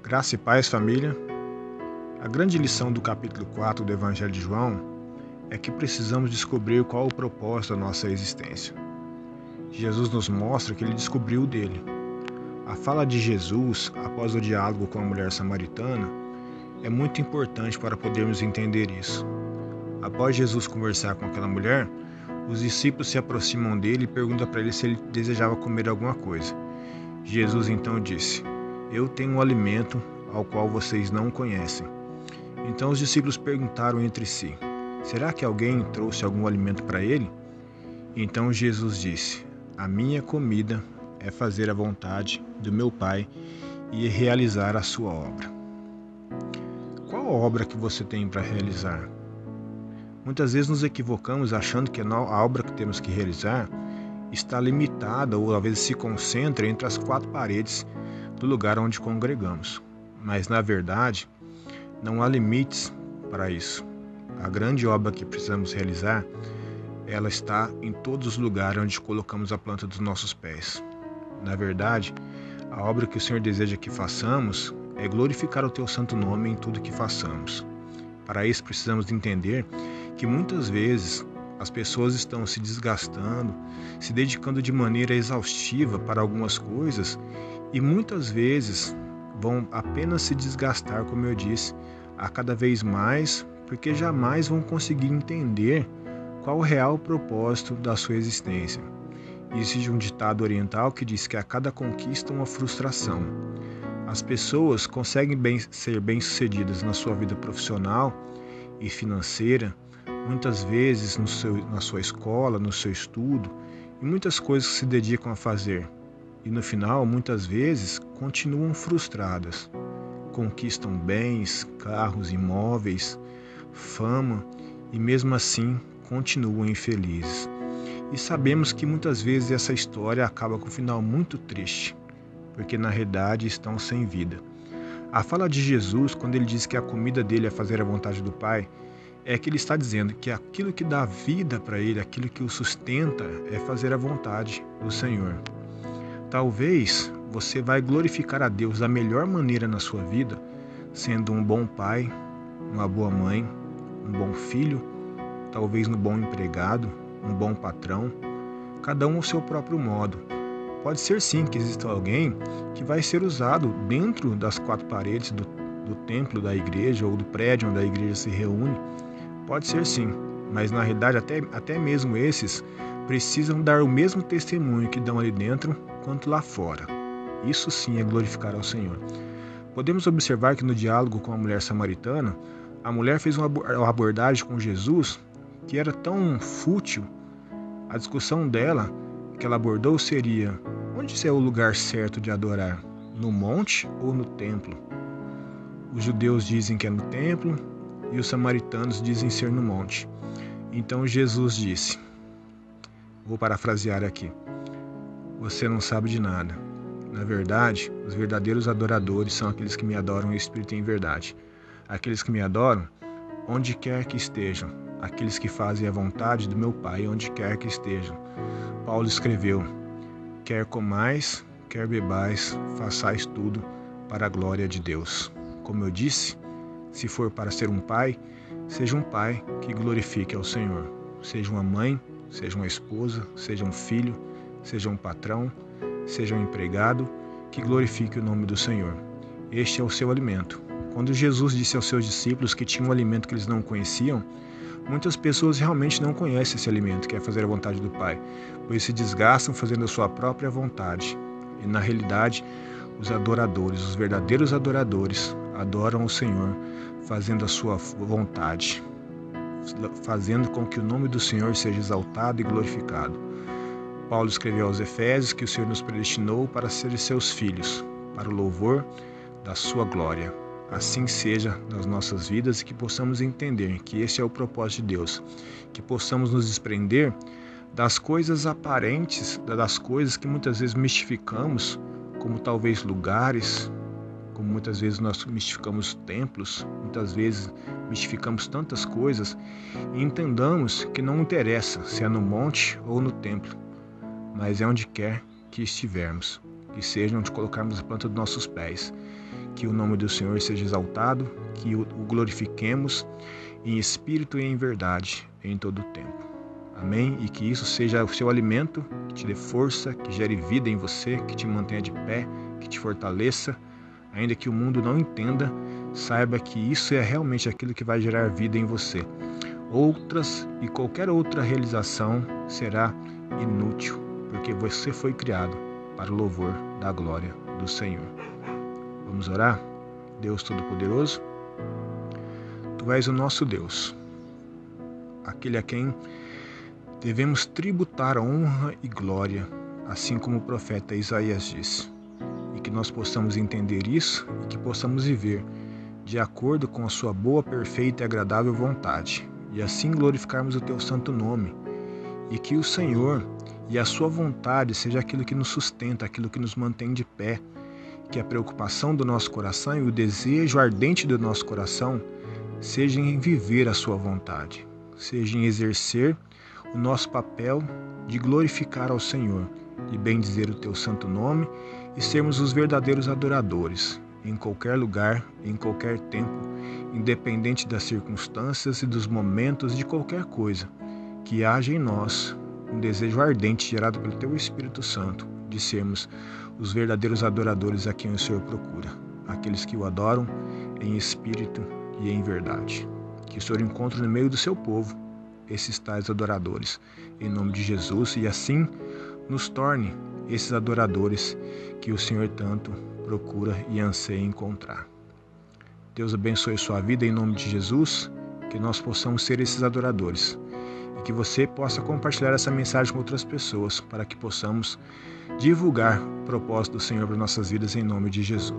Graça e paz, família. A grande lição do capítulo 4 do Evangelho de João é que precisamos descobrir qual o propósito da nossa existência. Jesus nos mostra que ele descobriu o dele. A fala de Jesus, após o diálogo com a mulher samaritana, é muito importante para podermos entender isso. Após Jesus conversar com aquela mulher, os discípulos se aproximam dele e perguntam para ele se ele desejava comer alguma coisa. Jesus então disse: "Eu tenho um alimento ao qual vocês não conhecem." Então os discípulos perguntaram entre si: "Será que alguém trouxe algum alimento para ele?" Então Jesus disse: "A minha comida é fazer a vontade do meu Pai e realizar a sua obra." Qual a obra que você tem para realizar? Muitas vezes nos equivocamos achando que a obra que temos que realizar está limitada ou às vezes se concentra entre as quatro paredes do lugar onde congregamos. Mas na verdade, não há limites para isso. A grande obra que precisamos realizar, ela está em todos os lugares onde colocamos a planta dos nossos pés. Na verdade, a obra que o Senhor deseja que façamos é glorificar o Teu santo nome em tudo que façamos. Para isso precisamos entender que muitas vezes as pessoas estão se desgastando, se dedicando de maneira exaustiva para algumas coisas e muitas vezes vão apenas se desgastar, como eu disse, a cada vez mais, porque jamais vão conseguir entender qual o real propósito da sua existência. Existe um ditado oriental que diz que a cada conquista uma frustração. As pessoas conseguem ser bem-sucedidas na sua vida profissional e financeira, muitas vezes na sua escola, no seu estudo, e muitas coisas que se dedicam a fazer. E no final, muitas vezes, continuam frustradas. Conquistam bens, carros, imóveis, fama, e mesmo assim continuam infelizes. E sabemos que muitas vezes essa história acaba com um final muito triste, porque na realidade estão sem vida. A fala de Jesus, quando ele diz que a comida dele é fazer a vontade do Pai, é que ele está dizendo que aquilo que dá vida para ele, aquilo que o sustenta, é fazer a vontade do Senhor. Talvez você vai glorificar a Deus da melhor maneira na sua vida, sendo um bom pai, uma boa mãe, um bom filho, talvez um bom empregado, um bom patrão, cada um ao seu próprio modo. Pode ser sim que exista alguém que vai ser usado dentro das quatro paredes do templo da igreja ou do prédio onde a igreja se reúne. Pode ser sim, mas na realidade até mesmo esses precisam dar o mesmo testemunho que dão ali dentro quanto lá fora. Isso sim é glorificar ao Senhor. Podemos observar que no diálogo com a mulher samaritana, a mulher fez uma abordagem com Jesus que era tão fútil. A discussão dela que ela abordou seria: onde é o lugar certo de adorar? No monte ou no templo? Os judeus dizem que é no templo e os samaritanos dizem ser no monte. Então Jesus disse, vou parafrasear aqui: você não sabe de nada. Na verdade, os verdadeiros adoradores são aqueles que me adoram em espírito e em verdade. Aqueles que me adoram onde quer que estejam. Aqueles que fazem a vontade do meu Pai onde quer que estejam. Paulo escreveu: quer comais, quer bebais, façais tudo para a glória de Deus. Como eu disse, se for para ser um pai, seja um pai que glorifique ao Senhor. Seja uma mãe, seja uma esposa, seja um filho, seja um patrão, seja um empregado, que glorifique o nome do Senhor. Este é o seu alimento. Quando Jesus disse aos seus discípulos que tinha um alimento que eles não conheciam, muitas pessoas realmente não conhecem esse alimento, que é fazer a vontade do Pai, pois se desgastam fazendo a sua própria vontade. E na realidade, os adoradores, os verdadeiros adoradores, adoram o Senhor, fazendo a sua vontade, fazendo com que o nome do Senhor seja exaltado e glorificado. Paulo escreveu aos Efésios que o Senhor nos predestinou para ser seus filhos, para o louvor da sua glória. Assim seja nas nossas vidas e que possamos entender que esse é o propósito de Deus, que possamos nos desprender das coisas aparentes, das coisas que muitas vezes mistificamos, como talvez lugares, como muitas vezes nós mistificamos templos, muitas vezes mistificamos tantas coisas, e entendamos que não interessa se é no monte ou no templo, mas é onde quer que estivermos. que seja onde colocarmos a planta dos nossos pés. Que o nome do Senhor seja exaltado, que o glorifiquemos em espírito e em verdade em todo o tempo. Amém? E que isso seja o seu alimento, que te dê força, que gere vida em você, que te mantenha de pé, que te fortaleça. Ainda que o mundo não entenda, saiba que isso é realmente aquilo que vai gerar vida em você. Outras e qualquer outra realização será inútil, porque você foi criado para o louvor da glória do Senhor. Vamos orar? Deus Todo-Poderoso, Tu és o nosso Deus, aquele a quem devemos tributar honra e glória, assim como o profeta Isaías disse. E que nós possamos entender isso e que possamos viver de acordo com a sua boa, perfeita e agradável vontade, e assim glorificarmos o Teu santo nome, e que o Senhor e a sua vontade seja aquilo que nos sustenta, aquilo que nos mantém de pé, que a preocupação do nosso coração e o desejo ardente do nosso coração seja em viver a sua vontade, seja em exercer o nosso papel de glorificar ao Senhor, de bendizer o Teu santo nome e sermos os verdadeiros adoradores, em qualquer lugar, em qualquer tempo, independente das circunstâncias e dos momentos de qualquer coisa, que haja em nós um desejo ardente gerado pelo Teu Espírito Santo de sermos os verdadeiros adoradores a quem o Senhor procura, aqueles que o adoram em espírito e em verdade. Que o Senhor encontre no meio do seu povo esses tais adoradores, em nome de Jesus, e assim nos torne esses adoradores que o Senhor tanto procura e anseia encontrar. Deus abençoe sua vida em nome de Jesus, que nós possamos ser esses adoradores e que você possa compartilhar essa mensagem com outras pessoas para que possamos divulgar o propósito do Senhor para nossas vidas em nome de Jesus.